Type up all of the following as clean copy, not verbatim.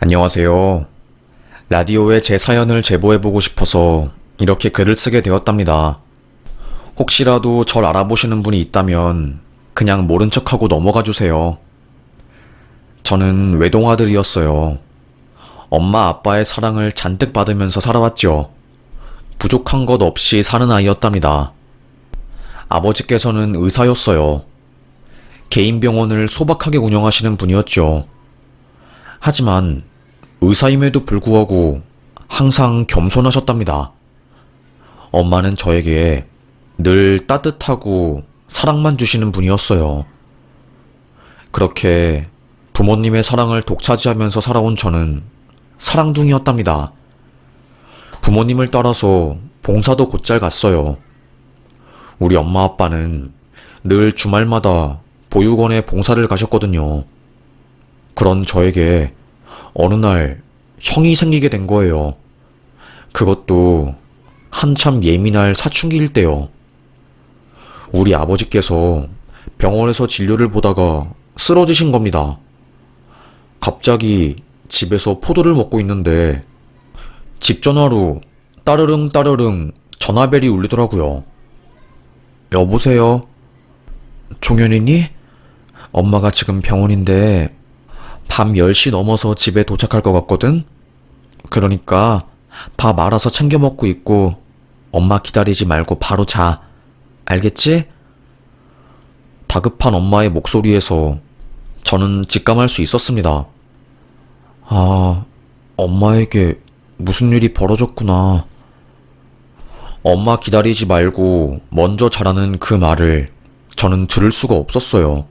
안녕하세요. 라디오에 제 사연을 제보해보고 싶어서 이렇게 글을 쓰게 되었답니다. 혹시라도 절 알아보시는 분이 있다면 그냥 모른 척하고 넘어가 주세요. 저는 외동아들이었어요. 엄마 아빠의 사랑을 잔뜩 받으면서 살아왔죠. 부족한 것 없이 사는 아이였답니다. 아버지께서는 의사였어요. 개인 병원을 소박하게 운영하시는 분이었죠. 하지만 의사임에도 불구하고 항상 겸손하셨답니다. 엄마는 저에게 늘 따뜻하고 사랑만 주시는 분이었어요. 그렇게 부모님의 사랑을 독차지하면서 살아온 저는 사랑둥이였답니다. 부모님을 따라서 봉사도 곧잘 갔어요. 우리 엄마 아빠는 늘 주말마다 보육원에 봉사를 가셨거든요. 그런 저에게 어느 날 형이 생기게 된 거예요. 그것도 한참 예민할 사춘기일 때요. 우리 아버지께서 병원에서 진료를 보다가 쓰러지신 겁니다. 갑자기 집에서 포도를 먹고 있는데 집 전화로 따르릉 따르릉 전화벨이 울리더라고요. 여보세요? 종현이니? 엄마가 지금 병원인데 밤 10시 넘어서 집에 도착할 것 같거든? 그러니까 밥 알아서 챙겨 먹고 있고 엄마 기다리지 말고 바로 자. 알겠지? 다급한 엄마의 목소리에서 저는 직감할 수 있었습니다. 아, 엄마에게 무슨 일이 벌어졌구나. 엄마 기다리지 말고 먼저 자라는 그 말을 저는 들을 수가 없었어요.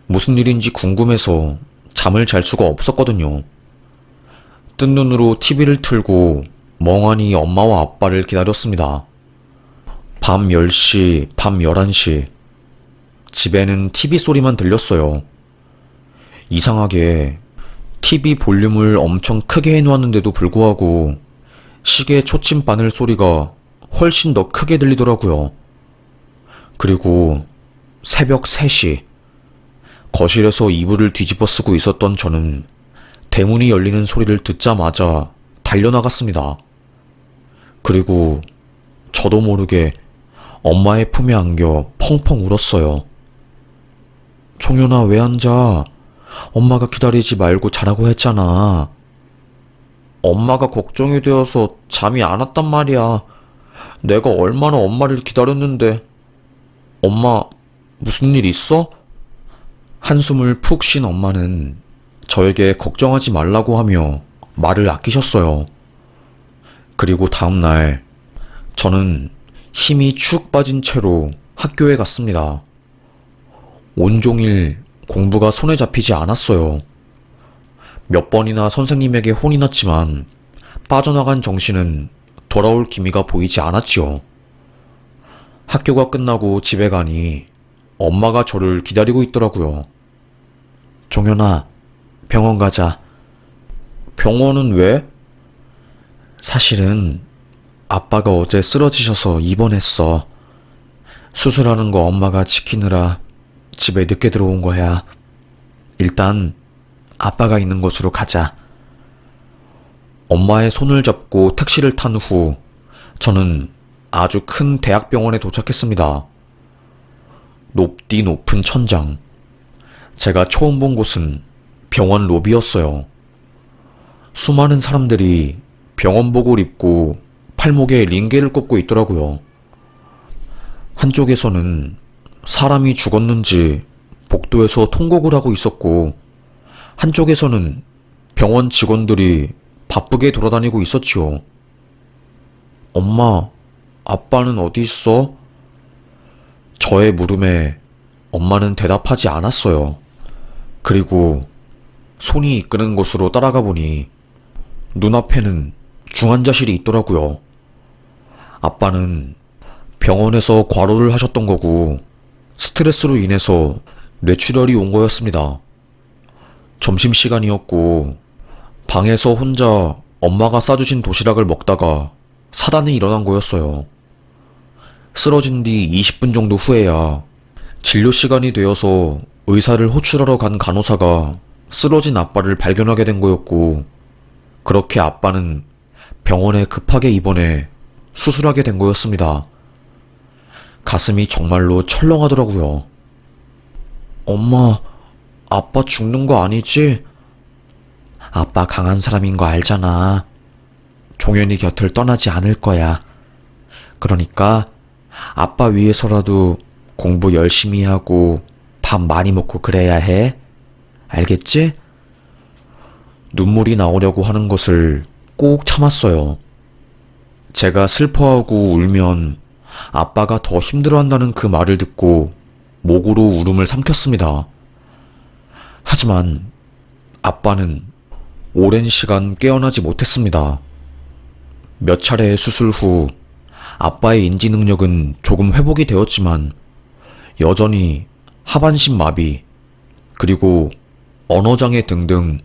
무슨 일인지 궁금해서 잠을 잘 수가 없었거든요. 뜬 눈으로 TV를 틀고 멍하니 엄마와 아빠를 기다렸습니다. 밤 10시, 밤 11시. 집에는 TV 소리만 들렸어요. 이상하게 TV 볼륨을 엄청 크게 해놓았는데도 불구하고 시계 초침 바늘 소리가 훨씬 더 크게 들리더라고요. 그리고 새벽 3시. 거실에서 이불을 뒤집어 쓰고 있었던 저는 대문이 열리는 소리를 듣자마자 달려나갔습니다. 그리고 저도 모르게 엄마의 품에 안겨 펑펑 울었어요. 종현아, 왜 앉아? 엄마가 기다리지 말고 자라고 했잖아. 엄마가 걱정이 되어서 잠이 안 왔단 말이야. 내가 얼마나 엄마를 기다렸는데. 엄마, 무슨 일 있어? 한숨을 푹 쉰 엄마는 저에게 걱정하지 말라고 하며 말을 아끼셨어요. 그리고 다음날 저는 힘이 축 빠진 채로 학교에 갔습니다. 온종일 공부가 손에 잡히지 않았어요. 몇 번이나 선생님에게 혼이 났지만 빠져나간 정신은 돌아올 기미가 보이지 않았지요. 학교가 끝나고 집에 가니 엄마가 저를 기다리고 있더라고요. 종현아, 병원 가자. 병원은 왜? 사실은 아빠가 어제 쓰러지셔서 입원했어. 수술하는 거 엄마가 지키느라 집에 늦게 들어온 거야. 일단 아빠가 있는 곳으로 가자. 엄마의 손을 잡고 택시를 탄 후 저는 아주 큰 대학병원에 도착했습니다. 높디 높은 천장. 제가 처음 본 곳은 병원 로비였어요. 수많은 사람들이 병원복을 입고 팔목에 링게를 꽂고 있더라고요. 한쪽에서는 사람이 죽었는지 복도에서 통곡을 하고 있었고, 한쪽에서는 병원 직원들이 바쁘게 돌아다니고 있었지요. 엄마, 아빠는 어디 있어? 저의 물음에 엄마는 대답하지 않았어요. 그리고 손이 이끄는 곳으로 따라가 보니 눈앞에는 중환자실이 있더라고요. 아빠는 병원에서 과로를 하셨던 거고 스트레스로 인해서 뇌출혈이 온 거였습니다. 점심시간이었고 방에서 혼자 엄마가 싸주신 도시락을 먹다가 사단이 일어난 거였어요. 쓰러진 뒤 20분 정도 후에야 진료 시간이 되어서 의사를 호출하러 간 간호사가 쓰러진 아빠를 발견하게 된 거였고, 그렇게 아빠는 병원에 급하게 입원해 수술하게 된 거였습니다. 가슴이 정말로 철렁하더라고요. 엄마, 아빠 죽는 거 아니지? 아빠 강한 사람인 거 알잖아. 종현이 곁을 떠나지 않을 거야. 그러니까 아빠 위해서라도 공부 열심히 하고 밥 많이 먹고 그래야 해. 알겠지? 눈물이 나오려고 하는 것을 꼭 참았어요. 제가 슬퍼하고 울면 아빠가 더 힘들어한다는 그 말을 듣고 목으로 울음을 삼켰습니다. 하지만 아빠는 오랜 시간 깨어나지 못했습니다. 몇 차례의 수술 후 아빠의 인지 능력은 조금 회복이 되었지만 여전히 하반신 마비, 그리고 언어장애 등등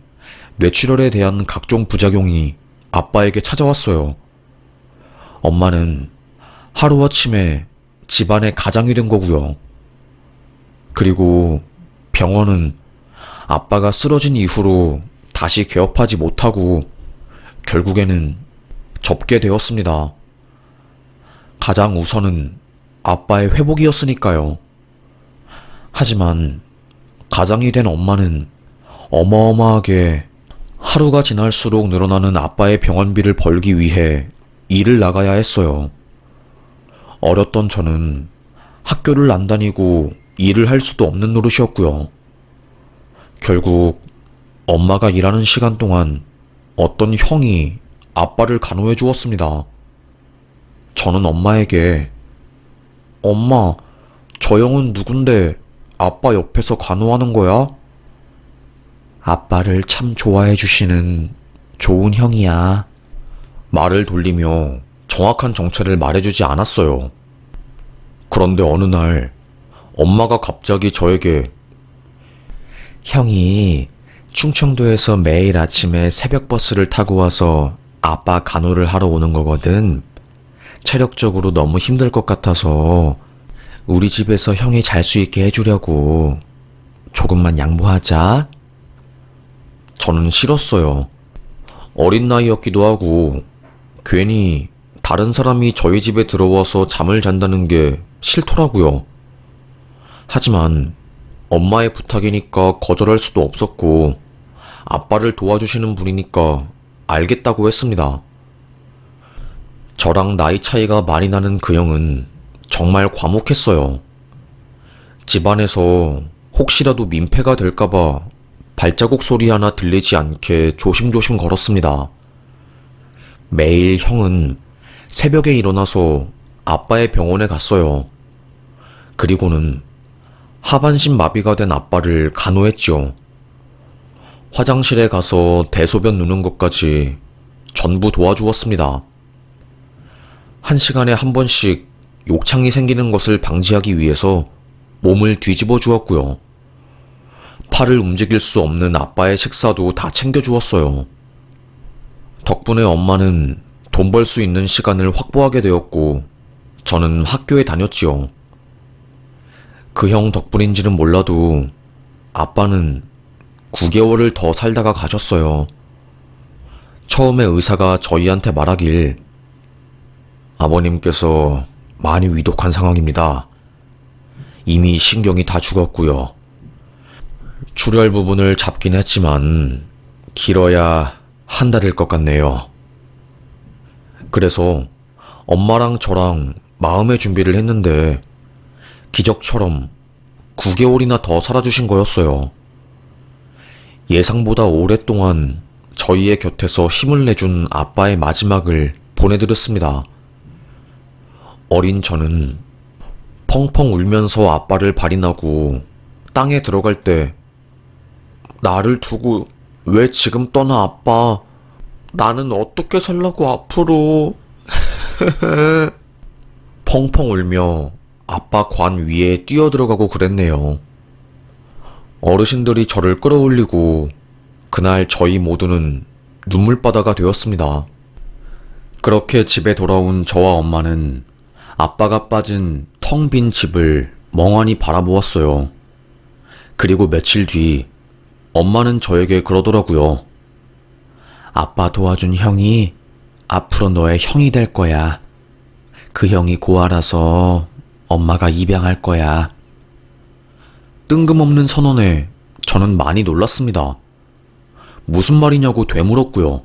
뇌출혈에 대한 각종 부작용이 아빠에게 찾아왔어요. 엄마는 하루아침에 집안의 가장이 된 거고요. 그리고 병원은 아빠가 쓰러진 이후로 다시 개업하지 못하고 결국에는 접게 되었습니다. 가장 우선은 아빠의 회복이었으니까요. 하지만 가장이 된 엄마는 어마어마하게 하루가 지날수록 늘어나는 아빠의 병원비를 벌기 위해 일을 나가야 했어요. 어렸던 저는 학교를 안 다니고 일을 할 수도 없는 노릇이었고요. 결국 엄마가 일하는 시간 동안 어떤 형이 아빠를 간호해 주었습니다. 저는 엄마에게 엄마, 저 형은 누군데 아빠 옆에서 간호하는 거야? 아빠를 참 좋아해 주시는 좋은 형이야. 말을 돌리며 정확한 정체를 말해주지 않았어요. 그런데 어느 날 엄마가 갑자기 저에게 형이 충청도에서 매일 아침에 새벽 버스를 타고 와서 아빠 간호를 하러 오는 거거든. 체력적으로 너무 힘들 것 같아서 우리 집에서 형이 잘 수 있게 해주려고 조금만 양보하자. 저는 싫었어요. 어린 나이였기도 하고 괜히 다른 사람이 저희 집에 들어와서 잠을 잔다는 게 싫더라고요. 하지만 엄마의 부탁이니까 거절할 수도 없었고 아빠를 도와주시는 분이니까 알겠다고 했습니다. 저랑 나이 차이가 많이 나는 그 형은 정말 과묵했어요. 집안에서 혹시라도 민폐가 될까봐 발자국 소리 하나 들리지 않게 조심조심 걸었습니다. 매일 형은 새벽에 일어나서 아빠의 병원에 갔어요. 그리고는 하반신 마비가 된 아빠를 간호했지요. 화장실에 가서 대소변 누는 것까지 전부 도와주었습니다. 1시간에 한 번씩 욕창이 생기는 것을 방지하기 위해서 몸을 뒤집어 주었고요. 팔을 움직일 수 없는 아빠의 식사도 다 챙겨주었어요. 덕분에 엄마는 돈 벌 수 있는 시간을 확보하게 되었고 저는 학교에 다녔지요. 그 형 덕분인지는 몰라도 아빠는 9개월을 더 살다가 가셨어요. 처음에 의사가 저희한테 말하길 아버님께서 많이 위독한 상황입니다. 이미 신경이 다 죽었고요. 출혈 부분을 잡긴 했지만 길어야 한 달일 것 같네요. 그래서 엄마랑 저랑 마음의 준비를 했는데 기적처럼 9개월이나 더 살아주신 거였어요. 예상보다 오랫동안 저희의 곁에서 힘을 내준 아빠의 마지막을 보내드렸습니다. 어린 저는 펑펑 울면서 아빠를 발인하고 땅에 들어갈 때 나를 두고 왜 지금 떠나 아빠? 나는 어떻게 살라고 앞으로? 펑펑 울며 아빠 관 위에 뛰어들어가고 그랬네요. 어르신들이 저를 끌어올리고 그날 저희 모두는 눈물바다가 되었습니다. 그렇게 집에 돌아온 저와 엄마는 아빠가 빠진 텅 빈 집을 멍하니 바라보았어요. 그리고 며칠 뒤 엄마는 저에게 그러더라고요. 아빠 도와준 형이 앞으로 너의 형이 될 거야. 그 형이 고아라서 엄마가 입양할 거야. 뜬금없는 선언에 저는 많이 놀랐습니다. 무슨 말이냐고 되물었고요.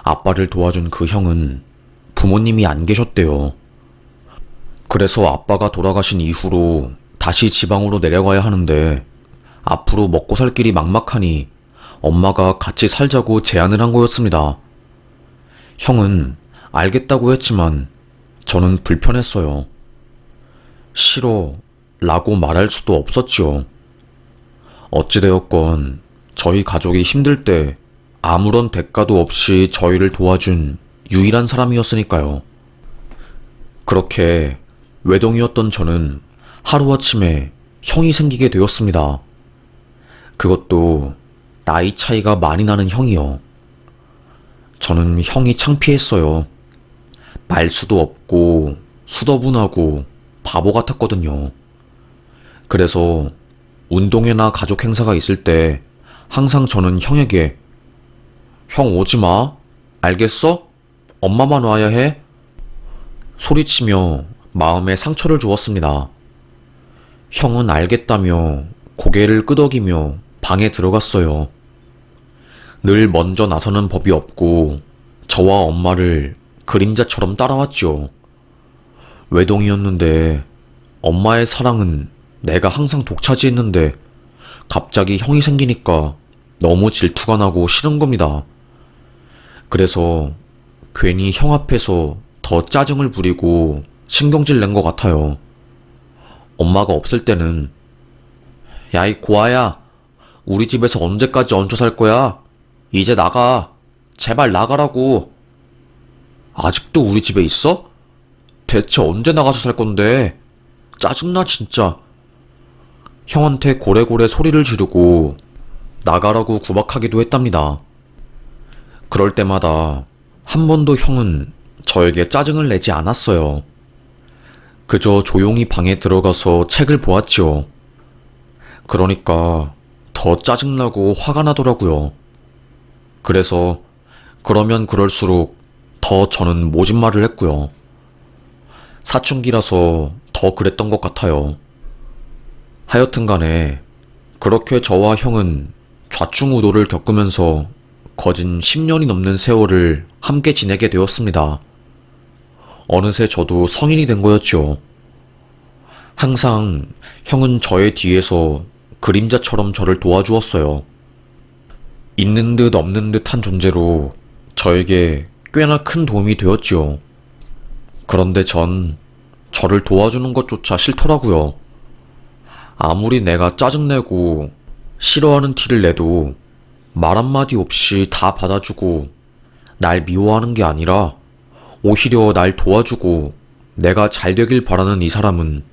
아빠를 도와준 그 형은 부모님이 안 계셨대요. 그래서 아빠가 돌아가신 이후로 다시 지방으로 내려가야 하는데 앞으로 먹고 살 길이 막막하니 엄마가 같이 살자고 제안을 한 거였습니다. 형은 알겠다고 했지만 저는 불편했어요. 싫어 라고 말할 수도 없었지요. 어찌되었건 저희 가족이 힘들 때 아무런 대가도 없이 저희를 도와준 유일한 사람이었으니까요. 그렇게 외동이었던 저는 하루아침에 형이 생기게 되었습니다. 그것도 나이 차이가 많이 나는 형이요. 저는 형이 창피했어요. 말수도 없고 수더분하고 바보 같았거든요. 그래서 운동회나 가족 행사가 있을 때 항상 저는 형에게 형 오지 마. 알겠어? 엄마만 와야 해. 소리치며 마음에 상처를 주었습니다. 형은 알겠다며 고개를 끄덕이며 방에 들어갔어요. 늘 먼저 나서는 법이 없고 저와 엄마를 그림자처럼 따라왔지요. 외동이었는데 엄마의 사랑은 내가 항상 독차지했는데 갑자기 형이 생기니까 너무 질투가 나고 싫은 겁니다. 그래서 괜히 형 앞에서 더 짜증을 부리고 신경질 낸 것 같아요. 엄마가 없을 때는 야, 이 고아야, 우리 집에서 언제까지 얹혀 살 거야? 이제 나가. 제발 나가라고. 아직도 우리 집에 있어? 대체 언제 나가서 살 건데? 짜증나 진짜. 형한테 고래고래 소리를 지르고 나가라고 구박하기도 했답니다. 그럴 때마다 한 번도 형은 저에게 짜증을 내지 않았어요. 그저 조용히 방에 들어가서 책을 보았지요. 그러니까 더 짜증나고 화가 나더라고요. 그래서 그러면 그럴수록 더 저는 모진 말을 했고요. 사춘기라서 더 그랬던 것 같아요. 하여튼 간에 그렇게 저와 형은 좌충우돌을 겪으면서 거진 10년이 넘는 세월을 함께 지내게 되었습니다. 어느새 저도 성인이 된 거였죠. 항상 형은 저의 뒤에서 그림자처럼 저를 도와주었어요. 있는 듯 없는 듯한 존재로 저에게 꽤나 큰 도움이 되었지요. 그런데 전 저를 도와주는 것조차 싫더라고요. 아무리 내가 짜증내고 싫어하는 티를 내도 말 한마디 없이 다 받아주고 날 미워하는 게 아니라 오히려 날 도와주고 내가 잘 되길 바라는 이 사람은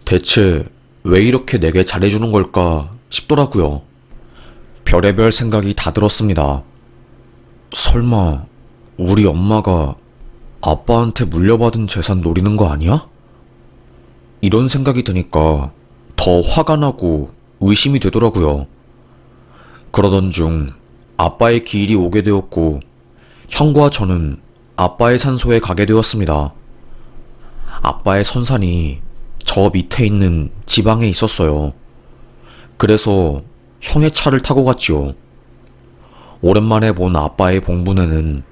대체 왜 이렇게 내게 잘해주는 걸까 싶더라고요. 별의별 생각이 다 들었습니다. 설마 우리 엄마가 아빠한테 물려받은 재산 노리는 거 아니야? 이런 생각이 드니까 더 화가 나고 의심이 되더라고요. 그러던 중 아빠의 기일이 오게 되었고 형과 저는 아빠의 산소에 가게 되었습니다. 아빠의 선산이 저 밑에 있는 지방에 있었어요. 그래서 형의 차를 타고 갔지요. 오랜만에 본 아빠의 봉분에는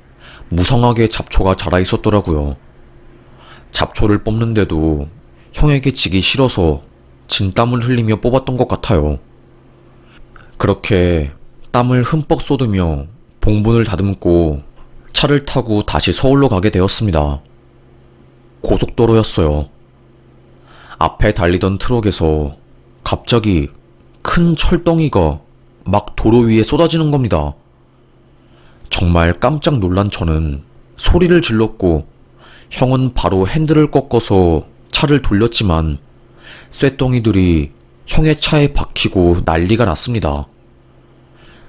무성하게 잡초가 자라 있었더라고요. 잡초를 뽑는데도 형에게 지기 싫어서 진땀을 흘리며 뽑았던 것 같아요. 그렇게 땀을 흠뻑 쏟으며 봉분을 다듬고 차를 타고 다시 서울로 가게 되었습니다. 고속도로였어요. 앞에 달리던 트럭에서 갑자기 큰 철덩이가 막 도로 위에 쏟아지는 겁니다. 정말 깜짝 놀란 저는 소리를 질렀고 형은 바로 핸들을 꺾어서 차를 돌렸지만 쇳덩이들이 형의 차에 박히고 난리가 났습니다.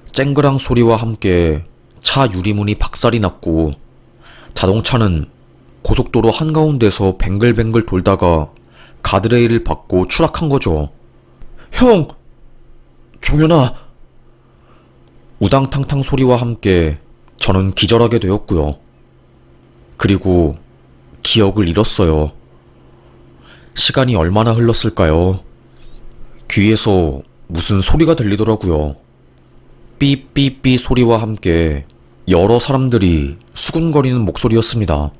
쨍그랑 소리와 함께 차 유리문이 박살이 났고 자동차는 고속도로 한가운데서 뱅글뱅글 돌다가 가드레일을 받고 추락한 거죠. 형! 종현아! 우당탕탕 소리와 함께 저는 기절하게 되었고요. 그리고 기억을 잃었어요. 시간이 얼마나 흘렀을까요? 귀에서 무슨 소리가 들리더라고요. 삐삐삐 소리와 함께 여러 사람들이 수군거리는 목소리였습니다.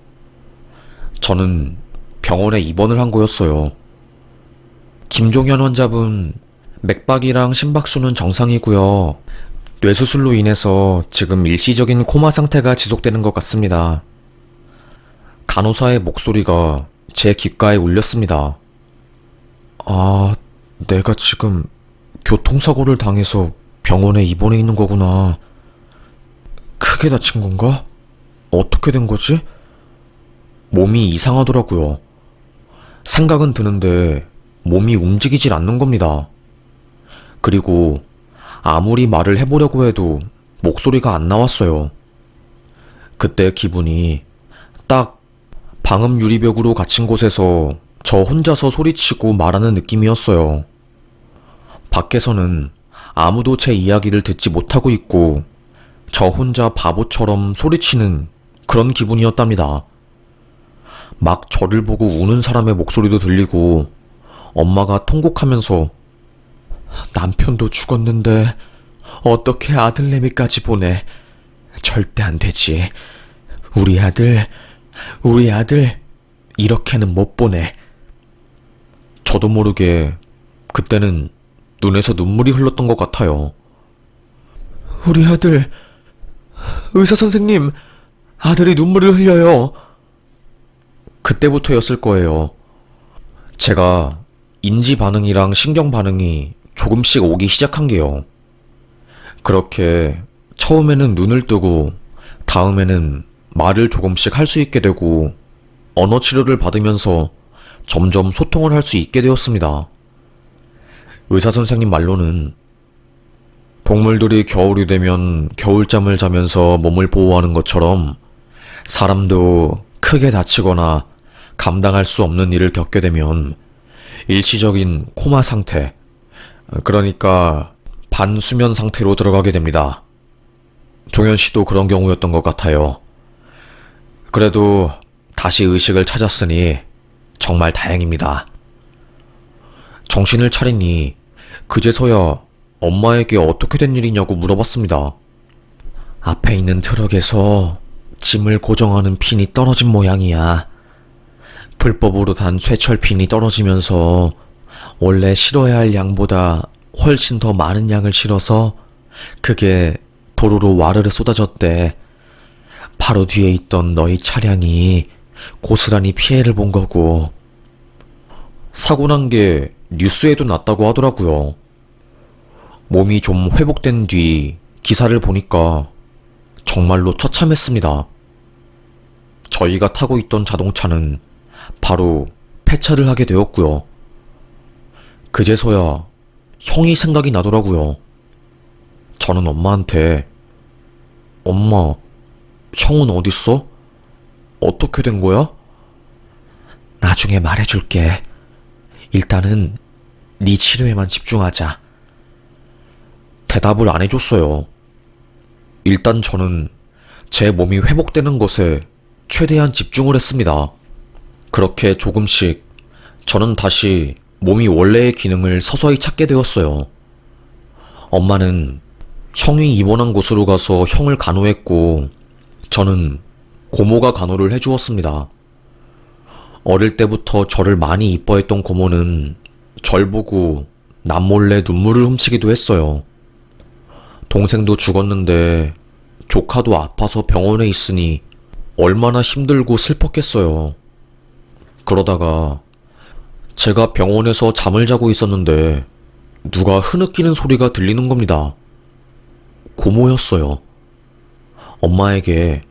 저는 병원에 입원을 한 거였어요. 김종현 환자분, 맥박이랑 심박수는 정상이고요. 뇌수술로 인해서 지금 일시적인 코마 상태가 지속되는 것 같습니다. 간호사의 목소리가 제 귓가에 울렸습니다. 아, 내가 지금 교통사고를 당해서 병원에 입원해 있는 거구나. 크게 다친 건가? 어떻게 된 거지? 몸이 이상하더라고요. 생각은 드는데 몸이 움직이질 않는 겁니다. 그리고 아무리 말을 해보려고 해도 목소리가 안 나왔어요. 그때 기분이 딱 방음 유리벽으로 갇힌 곳에서 저 혼자서 소리치고 말하는 느낌이었어요. 밖에서는 아무도 제 이야기를 듣지 못하고 있고 저 혼자 바보처럼 소리치는 그런 기분이었답니다. 막 저를 보고 우는 사람의 목소리도 들리고 엄마가 통곡하면서 남편도 죽었는데 어떻게 아들내미까지 보내. 절대 안 되지. 우리 아들 이렇게는 못 보내. 저도 모르게 그때는 눈에서 눈물이 흘렀던 것 같아요. 우리 아들, 의사 선생님, 아들이 눈물을 흘려요. 그때부터였을 거예요. 제가 인지 반응이랑 신경 반응이 조금씩 오기 시작한 게요. 그렇게 처음에는 눈을 뜨고 다음에는 말을 조금씩 할 수 있게 되고 언어 치료를 받으면서 점점 소통을 할 수 있게 되었습니다. 의사 선생님 말로는 동물들이 겨울이 되면 겨울잠을 자면서 몸을 보호하는 것처럼 사람도 크게 다치거나 감당할 수 없는 일을 겪게 되면 일시적인 코마 상태, 그러니까 반수면 상태로 들어가게 됩니다. 종현 씨도 그런 경우였던 것 같아요. 그래도 다시 의식을 찾았으니 정말 다행입니다. 정신을 차리니 그제서야 엄마에게 어떻게 된 일이냐고 물어봤습니다. 앞에 있는 트럭에서 짐을 고정하는 핀이 떨어진 모양이야. 불법으로 단 쇠철핀이 떨어지면서 원래 실어야 할 양보다 훨씬 더 많은 양을 실어서 그게 도로로 와르르 쏟아졌대. 바로 뒤에 있던 너희 차량이 고스란히 피해를 본 거고. 사고 난 게 뉴스에도 났다고 하더라고요. 몸이 좀 회복된 뒤 기사를 보니까 정말로 처참했습니다. 저희가 타고 있던 자동차는 바로 폐차를 하게 되었고요. 그제서야 형이 생각이 나더라고요. 저는 엄마한테 엄마, 형은 어딨어? 어떻게 된 거야? 나중에 말해줄게. 일단은 네 치료에만 집중하자. 대답을 안 해줬어요. 일단 저는 제 몸이 회복되는 것에 최대한 집중을 했습니다. 그렇게 조금씩 저는 다시 몸이 원래의 기능을 서서히 찾게 되었어요. 엄마는 형이 입원한 곳으로 가서 형을 간호했고 저는 고모가 간호를 해주었습니다. 어릴 때부터 저를 많이 이뻐했던 고모는 절 보고 남몰래 눈물을 훔치기도 했어요. 동생도 죽었는데 조카도 아파서 병원에 있으니 얼마나 힘들고 슬펐겠어요. 그러다가 제가 병원에서 잠을 자고 있었는데 누가 흐느끼는 소리가 들리는 겁니다. 고모였어요. 엄마에게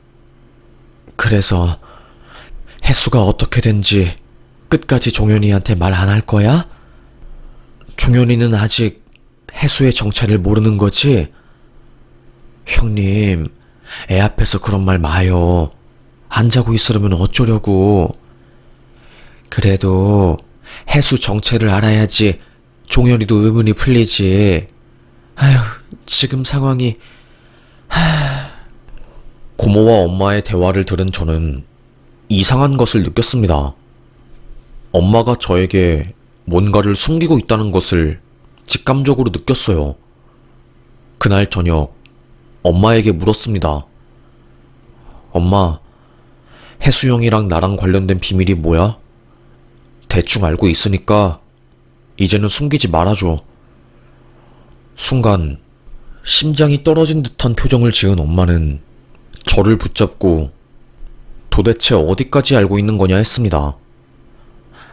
그래서 혜수가 어떻게 된지 끝까지 종현이한테 말 안 할 거야? 종현이는 아직 혜수의 정체를 모르는 거지? 형님, 애 앞에서 그런 말 마요. 안 자고 있으려면 어쩌려고. 그래도 혜수 정체를 알아야지 종현이도 의문이 풀리지. 아휴, 지금 상황이 고모와 엄마의 대화를 들은 저는 이상한 것을 느꼈습니다. 엄마가 저에게 뭔가를 숨기고 있다는 것을 직감적으로 느꼈어요. 그날 저녁, 엄마에게 물었습니다. 엄마, 혜수 형이랑 나랑 관련된 비밀이 뭐야? 대충 알고 있으니까 이제는 숨기지 말아줘. 순간 심장이 떨어진 듯한 표정을 지은 엄마는 저를 붙잡고 도대체 어디까지 알고 있는 거냐 했습니다.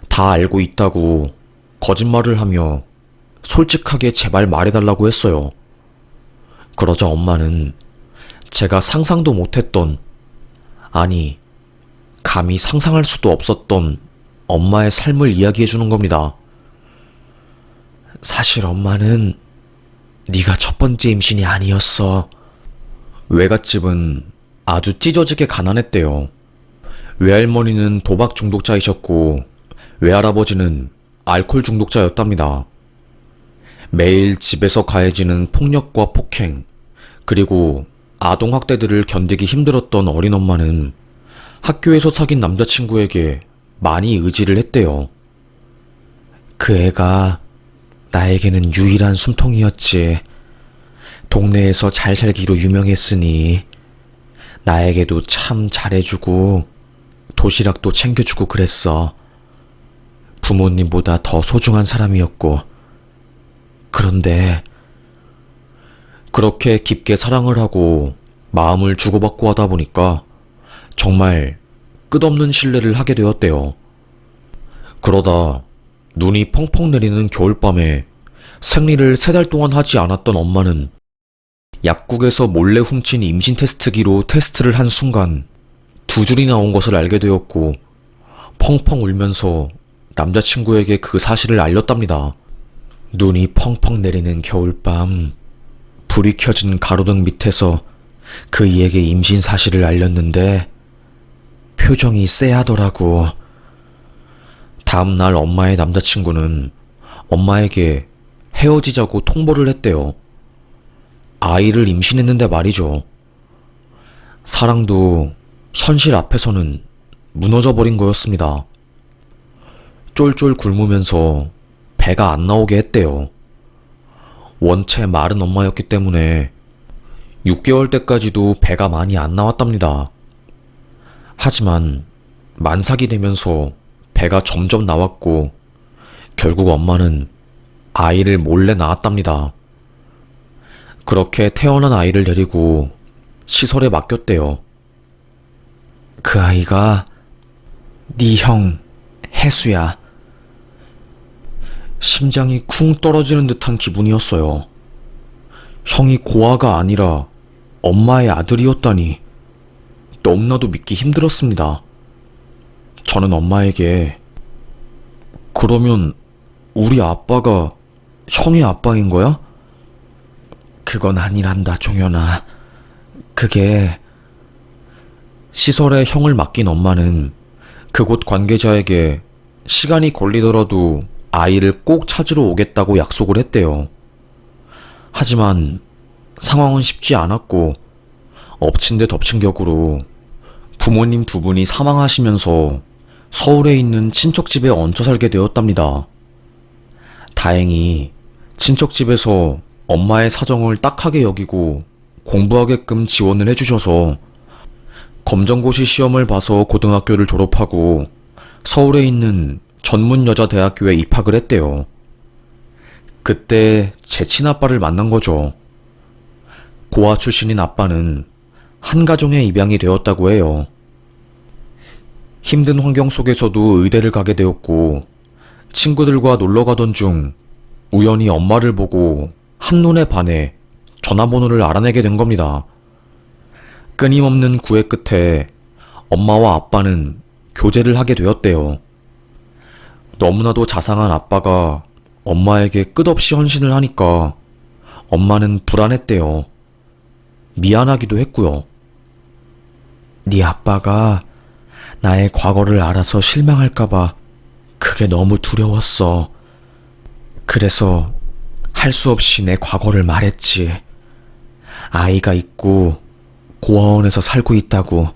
다 알고 있다고 거짓말을 하며 솔직하게 제발 말해달라고 했어요. 그러자 엄마는 제가 상상도 못했던, 아니, 감히 상상할 수도 없었던 엄마의 삶을 이야기해주는 겁니다. 사실 엄마는 네가 첫 번째 임신이 아니었어. 외갓집은 아주 찢어지게 가난했대요. 외할머니는 도박 중독자이셨고 외할아버지는 알코올 중독자였답니다. 매일 집에서 가해지는 폭력과 폭행, 그리고 아동학대들을 견디기 힘들었던 어린 엄마는 학교에서 사귄 남자친구에게 많이 의지를 했대요. 그 애가 나에게는 유일한 숨통이었지. 동네에서 잘 살기로 유명했으니 나에게도 참 잘해주고 도시락도 챙겨주고 그랬어. 부모님보다 더 소중한 사람이었고. 그런데 그렇게 깊게 사랑을 하고 마음을 주고받고 하다 보니까 정말 끝없는 신뢰를 하게 되었대요. 그러다 눈이 펑펑 내리는 겨울밤에 생리를 3달 동안 하지 않았던 엄마는 약국에서 몰래 훔친 임신 테스트기로 테스트를 한 순간 2줄이 나온 것을 알게 되었고 펑펑 울면서 남자친구에게 그 사실을 알렸답니다. 눈이 펑펑 내리는 겨울밤, 불이 켜진 가로등 밑에서 그이에게 임신 사실을 알렸는데 표정이 쎄하더라고. 다음날 엄마의 남자친구는 엄마에게 헤어지자고 통보를 했대요. 아이를 임신했는데 말이죠. 사랑도 현실 앞에서는 무너져버린 거였습니다. 쫄쫄 굶으면서 배가 안 나오게 했대요. 원체 마른 엄마였기 때문에 6개월 때까지도 배가 많이 안 나왔답니다. 하지만 만삭이 되면서 배가 점점 나왔고 결국 엄마는 아이를 몰래 낳았답니다. 그렇게 태어난 아이를 데리고 시설에 맡겼대요. 그 아이가 네 형 혜수야. 심장이 쿵 떨어지는 듯한 기분이었어요. 형이 고아가 아니라 엄마의 아들이었다니 너무나도 믿기 힘들었습니다. 저는 엄마에게 그러면 우리 아빠가 형의 아빠인 거야? 그건 아니란다, 종현아. 그게... 시설에 형을 맡긴 엄마는 그곳 관계자에게 시간이 걸리더라도 아이를 꼭 찾으러 오겠다고 약속을 했대요. 하지만 상황은 쉽지 않았고 엎친 데 덮친 격으로 부모님 2분이 사망하시면서 서울에 있는 친척집에 얹혀 살게 되었답니다. 다행히 친척집에서 엄마의 사정을 딱하게 여기고 공부하게끔 지원을 해주셔서 검정고시 시험을 봐서 고등학교를 졸업하고 서울에 있는 전문여자대학교에 입학을 했대요. 그때 제 친아빠를 만난 거죠. 고아 출신인 아빠는 한 가정의 입양이 되었다고 해요. 힘든 환경 속에서도 의대를 가게 되었고 친구들과 놀러 가던 중 우연히 엄마를 보고 한눈에 반해 전화번호를 알아내게 된 겁니다. 끊임없는 구애 끝에 엄마와 아빠는 교제를 하게 되었대요. 너무나도 자상한 아빠가 엄마에게 끝없이 헌신을 하니까 엄마는 불안했대요. 미안하기도 했고요. 네 아빠가 나의 과거를 알아서 실망할까봐 그게 너무 두려웠어. 그래서 할 수 없이 내 과거를 말했지. 아이가 있고 고아원에서 살고 있다고.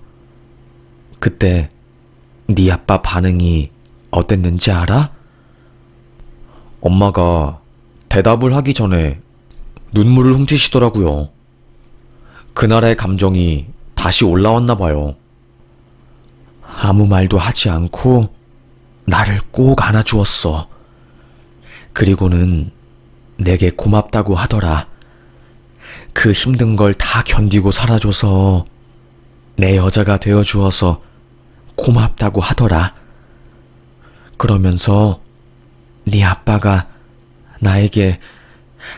그때 네 아빠 반응이 어땠는지 알아? 엄마가 대답을 하기 전에 눈물을 훔치시더라고요. 그날의 감정이 다시 올라왔나 봐요. 아무 말도 하지 않고 나를 꼭 안아주었어. 그리고는 내게 고맙다고 하더라. 그 힘든 걸 다 견디고 살아줘서 내 여자가 되어주어서 고맙다고 하더라. 그러면서 네 아빠가 나에게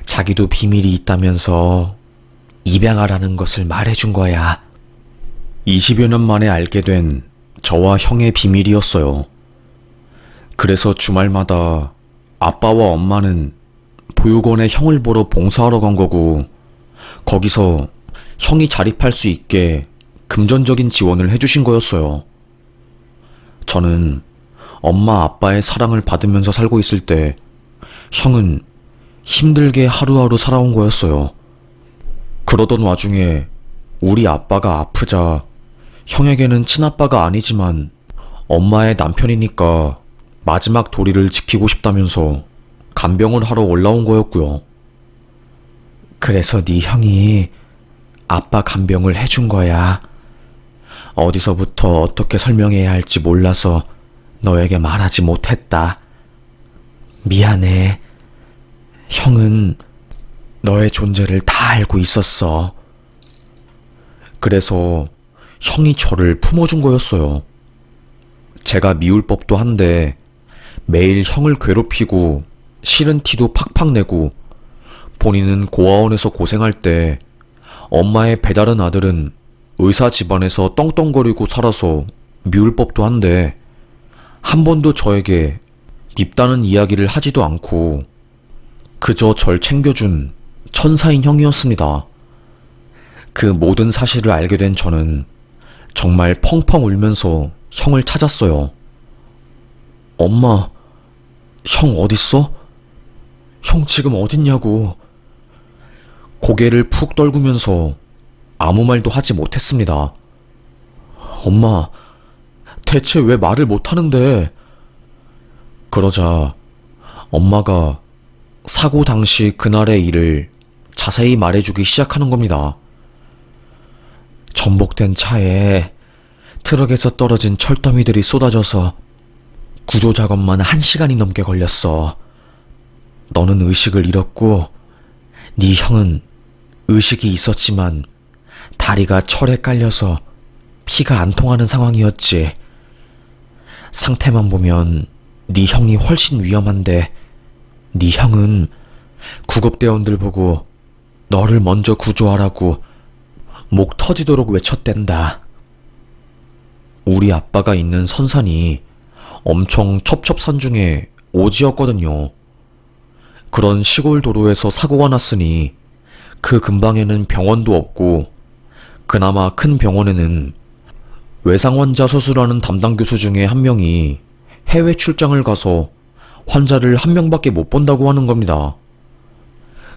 자기도 비밀이 있다면서 입양하라는 것을 말해준 거야. 20여 년 만에 알게 된 저와 형의 비밀이었어요. 그래서 주말마다 아빠와 엄마는 보육원에 형을 보러 봉사하러 간 거고, 거기서 형이 자립할 수 있게 금전적인 지원을 해주신 거였어요. 저는 엄마 아빠의 사랑을 받으면서 살고 있을 때 형은 힘들게 하루하루 살아온 거였어요. 그러던 와중에 우리 아빠가 아프자 형에게는 친아빠가 아니지만 엄마의 남편이니까 마지막 도리를 지키고 싶다면서 간병을 하러 올라온 거였고요. 그래서 네 형이 아빠 간병을 해준 거야. 어디서부터 어떻게 설명해야 할지 몰라서 너에게 말하지 못했다. 미안해. 형은 너의 존재를 다 알고 있었어. 그래서 형이 저를 품어준 거였어요. 제가 미울 법도 한데 매일 형을 괴롭히고 싫은 티도 팍팍 내고 본인은 고아원에서 고생할 때 엄마의 배다른 아들은 의사 집안에서 떵떵거리고 살아서 미울 법도 한데 한 번도 저에게 밉다는 이야기를 하지도 않고 그저 절 챙겨준 천사인 형이었습니다. 그 모든 사실을 알게 된 저는 정말 펑펑 울면서 형을 찾았어요. 엄마, 형 어딨어? 형 지금 어딨냐고. 고개를 푹 떨구면서 아무 말도 하지 못했습니다. 엄마, 대체 왜 말을 못하는데? 그러자 엄마가 사고 당시 그날의 일을 자세히 말해주기 시작하는 겁니다. 전복된 차에 트럭에서 떨어진 철더미들이 쏟아져서 구조 작업만 1시간이 넘게 걸렸어. 너는 의식을 잃었고 네 형은 의식이 있었지만 다리가 철에 깔려서 피가 안 통하는 상황이었지. 상태만 보면 네 형이 훨씬 위험한데 네 형은 구급대원들 보고 너를 먼저 구조하라고 목 터지도록 외쳤댄다. 우리 아빠가 있는 선산이 엄청 첩첩산 중에 오지였거든요. 그런 시골 도로에서 사고가 났으니 그 근방에는 병원도 없고 그나마 큰 병원에는 외상 환자 수술하는 담당 교수 중에 한 명이 해외 출장을 가서 환자를 한 명밖에 못 본다고 하는 겁니다.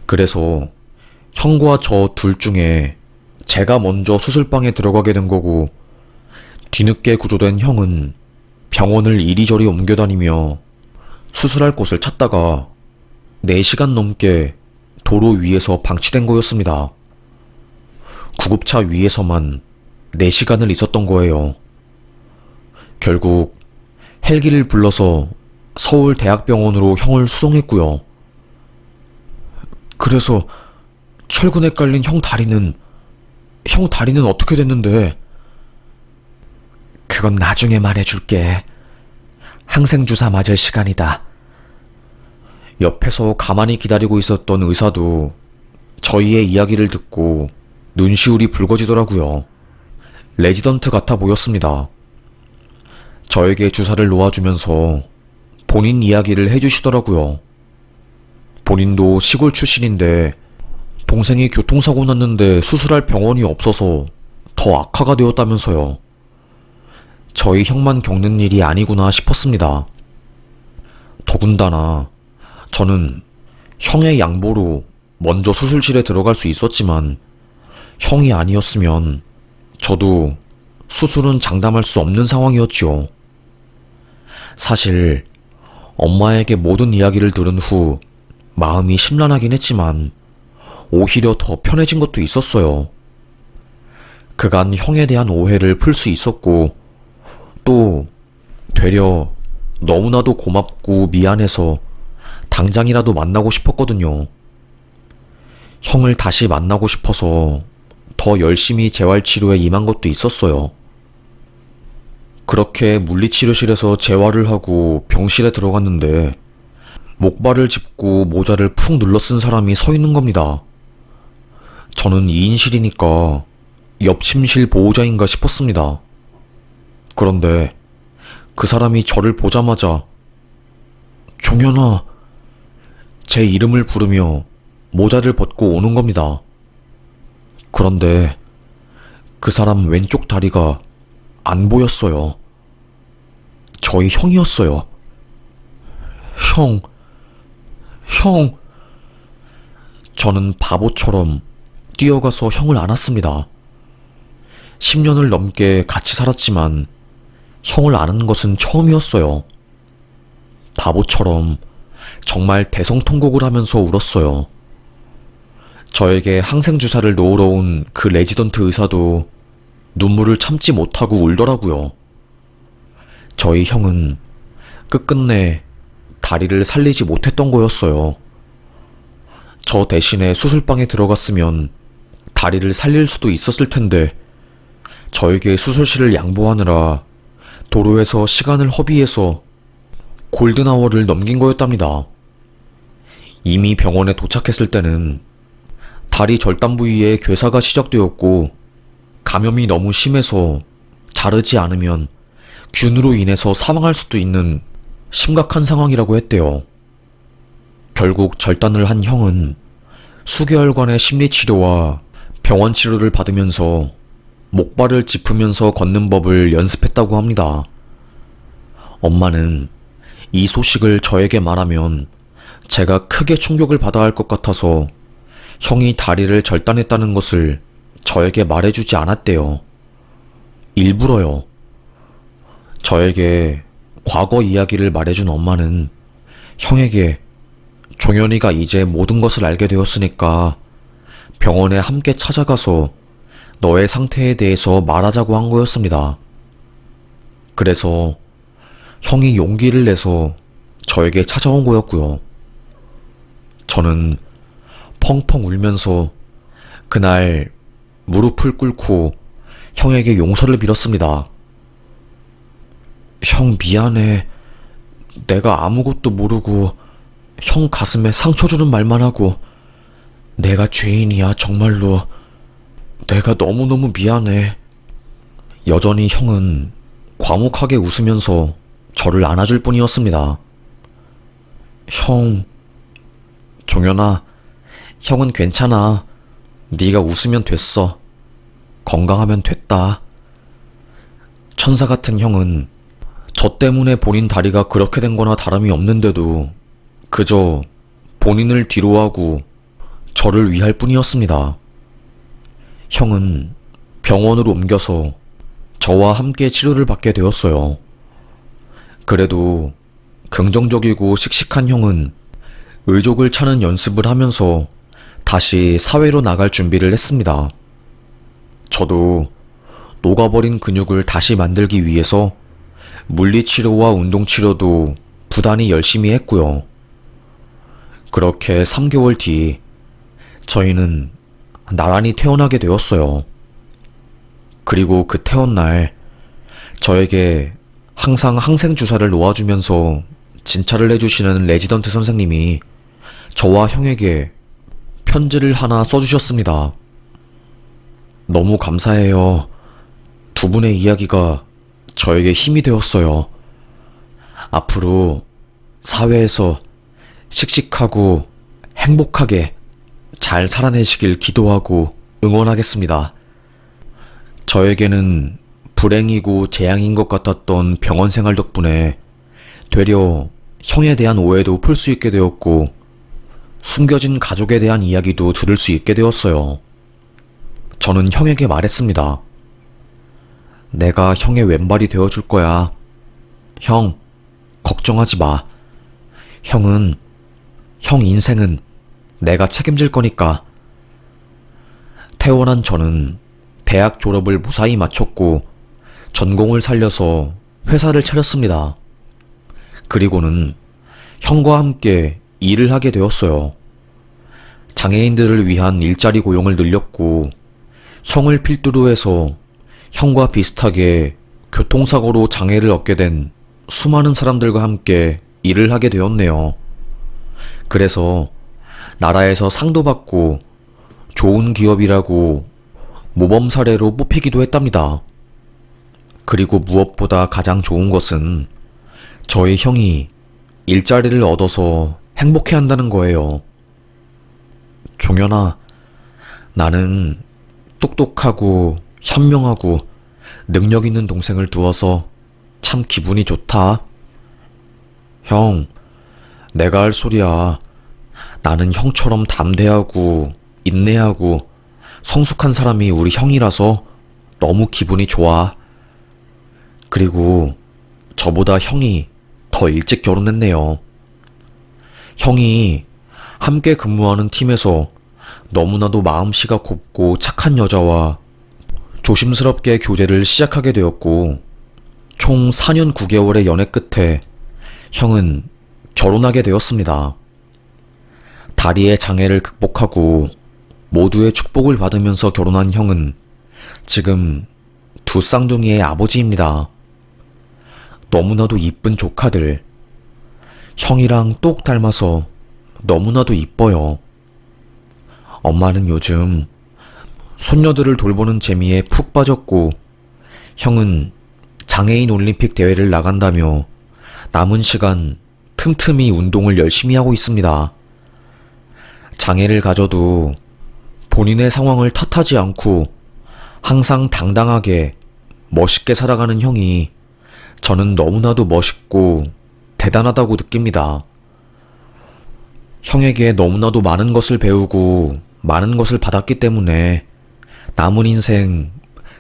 그래서 형과 저 둘 중에 제가 먼저 수술방에 들어가게 된 거고, 뒤늦게 구조된 형은 병원을 이리저리 옮겨다니며 수술할 곳을 찾다가 4시간 넘게 도로 위에서 방치된 거였습니다. 구급차 위에서만 4시간을 있었던 거예요. 결국 헬기를 불러서 서울대학병원으로 형을 수송했고요. 그래서 철근에 깔린 형 다리는 어떻게 됐는데? 그건 나중에 말해줄게. 항생주사 맞을 시간이다. 옆에서 가만히 기다리고 있었던 의사도 저희의 이야기를 듣고 눈시울이 붉어지더라고요. 레지던트 같아 보였습니다. 저에게 주사를 놓아주면서 본인 이야기를 해주시더라고요. 본인도 시골 출신인데 동생이 교통사고 났는데 수술할 병원이 없어서 더 악화가 되었다면서요. 저희 형만 겪는 일이 아니구나 싶었습니다. 더군다나 저는 형의 양보로 먼저 수술실에 들어갈 수 있었지만 형이 아니었으면 저도 수술은 장담할 수 없는 상황이었지요. 사실 엄마에게 모든 이야기를 들은 후 마음이 심란하긴 했지만 오히려 더 편해진 것도 있었어요. 그간 형에 대한 오해를 풀 수 있었고 또 되려 너무나도 고맙고 미안해서 당장이라도 만나고 싶었거든요. 형을 다시 만나고 싶어서 더 열심히 재활치료에 임한 것도 있었어요. 그렇게 물리치료실에서 재활을 하고 병실에 들어갔는데 목발을 짚고 모자를 푹 눌러 쓴 사람이 서 있는 겁니다. 저는 2인실이니까 옆 침실 보호자인가 싶었습니다. 그런데 그 사람이 저를 보자마자 종현아, 제 이름을 부르며 모자를 벗고 오는 겁니다. 그런데 그 사람 왼쪽 다리가 안 보였어요. 저희 형이었어요. 형. 저는 바보처럼 뛰어가서 형을 안았습니다. 10년을 넘게 같이 살았지만 형을 아는 것은 처음이었어요. 바보처럼 정말 대성통곡을 하면서 울었어요. 저에게 항생주사를 놓으러 온 그 레지던트 의사도 눈물을 참지 못하고 울더라고요. 저희 형은 끝끝내 다리를 살리지 못했던 거였어요. 저 대신에 수술방에 들어갔으면 다리를 살릴 수도 있었을 텐데 저에게 수술실을 양보하느라 도로에서 시간을 허비해서 골든아워를 넘긴 거였답니다. 이미 병원에 도착했을 때는 다리 절단 부위에 괴사가 시작되었고 감염이 너무 심해서 자르지 않으면 균으로 인해서 사망할 수도 있는 심각한 상황이라고 했대요. 결국 절단을 한 형은 수개월간의 심리치료와 병원 치료를 받으면서 목발을 짚으면서 걷는 법을 연습했다고 합니다. 엄마는 이 소식을 저에게 말하면 제가 크게 충격을 받아야 할 것 같아서 형이 다리를 절단했다는 것을 저에게 말해주지 않았대요. 일부러요. 저에게 과거 이야기를 말해준 엄마는 형에게 종현이가 이제 모든 것을 알게 되었으니까 병원에 함께 찾아가서 너의 상태에 대해서 말하자고 한 거였습니다. 그래서 형이 용기를 내서 저에게 찾아온 거였고요. 저는 펑펑 울면서 그날 무릎을 꿇고 형에게 용서를 빌었습니다. 형 미안해. 내가 아무것도 모르고 형 가슴에 상처 주는 말만 하고 내가 죄인이야 정말로. 내가 너무너무 미안해. 여전히 형은 과묵하게 웃으면서 저를 안아줄 뿐이었습니다. 종현아, 형은 괜찮아. 네가 웃으면 됐어. 건강하면 됐다. 천사 같은 형은 저 때문에 본인 다리가 그렇게 된 거나 다름이 없는데도 그저 본인을 뒤로하고 저를 위할 뿐이었습니다. 형은 병원으로 옮겨서 저와 함께 치료를 받게 되었어요. 그래도 긍정적이고 씩씩한 형은 의족을 차는 연습을 하면서 다시 사회로 나갈 준비를 했습니다. 저도 녹아버린 근육을 다시 만들기 위해서 물리치료와 운동치료도 부단히 열심히 했고요. 그렇게 3개월 뒤 저희는 나란히 퇴원하게 되었어요. 그리고 그 퇴원날 저에게 항상 항생주사를 놓아주면서 진찰을 해주시는 레지던트 선생님이 저와 형에게 편지를 하나 써주셨습니다. 너무 감사해요. 두 분의 이야기가 저에게 힘이 되었어요. 앞으로 사회에서 씩씩하고 행복하게 잘 살아내시길 기도하고 응원하겠습니다. 저에게는 불행이고 재앙인 것 같았던 병원 생활 덕분에 되려 형에 대한 오해도 풀 수 있게 되었고 숨겨진 가족에 대한 이야기도 들을 수 있게 되었어요. 저는 형에게 말했습니다. 내가 형의 왼발이 되어줄 거야. 형, 걱정하지 마. 형 인생은 내가 책임질 거니까. 태어난 저는 대학 졸업을 무사히 마쳤고 전공을 살려서 회사를 차렸습니다. 그리고는 형과 함께 일을 하게 되었어요. 장애인들을 위한 일자리 고용을 늘렸고 형을 필두로 해서 형과 비슷하게 교통사고로 장애를 얻게 된 수많은 사람들과 함께 일을 하게 되었네요. 그래서 나라에서 상도 받고 좋은 기업이라고 모범 사례로 뽑히기도 했답니다. 그리고 무엇보다 가장 좋은 것은 저희 형이 일자리를 얻어서 행복해 한다는 거예요. 종현아, 나는 똑똑하고 현명하고 능력 있는 동생을 두어서 참 기분이 좋다. 형, 내가 할 소리야. 나는 형처럼 담대하고 인내하고 성숙한 사람이 우리 형이라서 너무 기분이 좋아. 그리고 저보다 형이 더 일찍 결혼했네요. 형이 함께 근무하는 팀에서 너무나도 마음씨가 곱고 착한 여자와 조심스럽게 교제를 시작하게 되었고, 총 4년 9개월의 연애 끝에 형은 결혼하게 되었습니다. 다리의 장애를 극복하고 모두의 축복을 받으면서 결혼한 형은 지금 두 쌍둥이의 아버지입니다. 너무나도 이쁜 조카들. 형이랑 똑 닮아서 너무나도 이뻐요. 엄마는 요즘 손녀들을 돌보는 재미에 푹 빠졌고, 형은 장애인 올림픽 대회를 나간다며 남은 시간 틈틈이 운동을 열심히 하고 있습니다. 장애를 가져도 본인의 상황을 탓하지 않고 항상 당당하게 멋있게 살아가는 형이 저는 너무나도 멋있고 대단하다고 느낍니다. 형에게 너무나도 많은 것을 배우고 많은 것을 받았기 때문에 남은 인생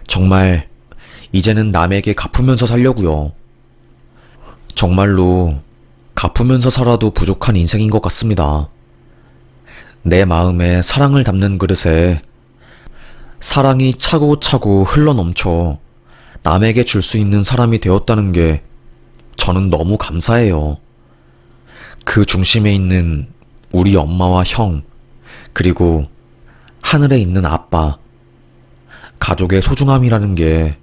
정말 이제는 남에게 갚으면서 살려고요. 정말로 갚으면서 살아도 부족한 인생인 것 같습니다. 내 마음에 사랑을 담는 그릇에 사랑이 차고차고 흘러넘쳐 남에게 줄 수 있는 사람이 되었다는 게 저는 너무 감사해요. 그 중심에 있는 우리 엄마와 형, 그리고 하늘에 있는 아빠. 가족의 소중함이라는 게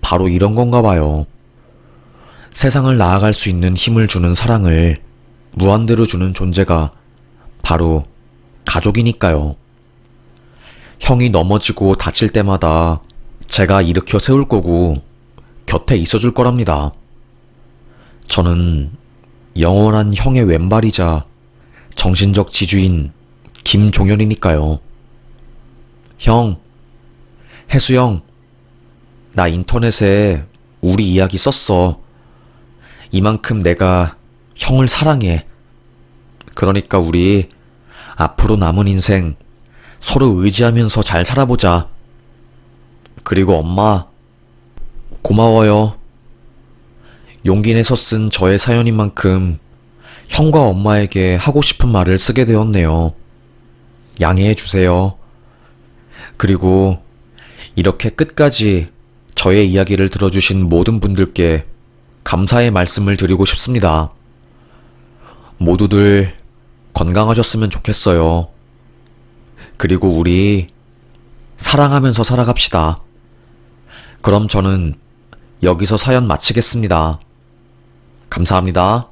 바로 이런 건가 봐요. 세상을 나아갈 수 있는 힘을 주는 사랑을 무한대로 주는 존재가 바로 가족이니까요. 형이 넘어지고 다칠 때마다 제가 일으켜 세울 거고 곁에 있어줄 거랍니다. 저는 영원한 형의 왼발이자 정신적 지주인 김종현이니까요. 형, 혜수 형, 나 인터넷에 우리 이야기 썼어. 이만큼 내가 형을 사랑해. 그러니까 우리 앞으로 남은 인생 서로 의지하면서 잘 살아보자. 그리고 엄마, 고마워요. 용기 내서 쓴 저의 사연인 만큼 형과 엄마에게 하고 싶은 말을 쓰게 되었네요. 양해해 주세요. 그리고 이렇게 끝까지 저의 이야기를 들어주신 모든 분들께 감사의 말씀을 드리고 싶습니다. 모두들 건강하셨으면 좋겠어요. 그리고 우리 사랑하면서 살아갑시다. 그럼 저는 여기서 사연 마치겠습니다. 감사합니다.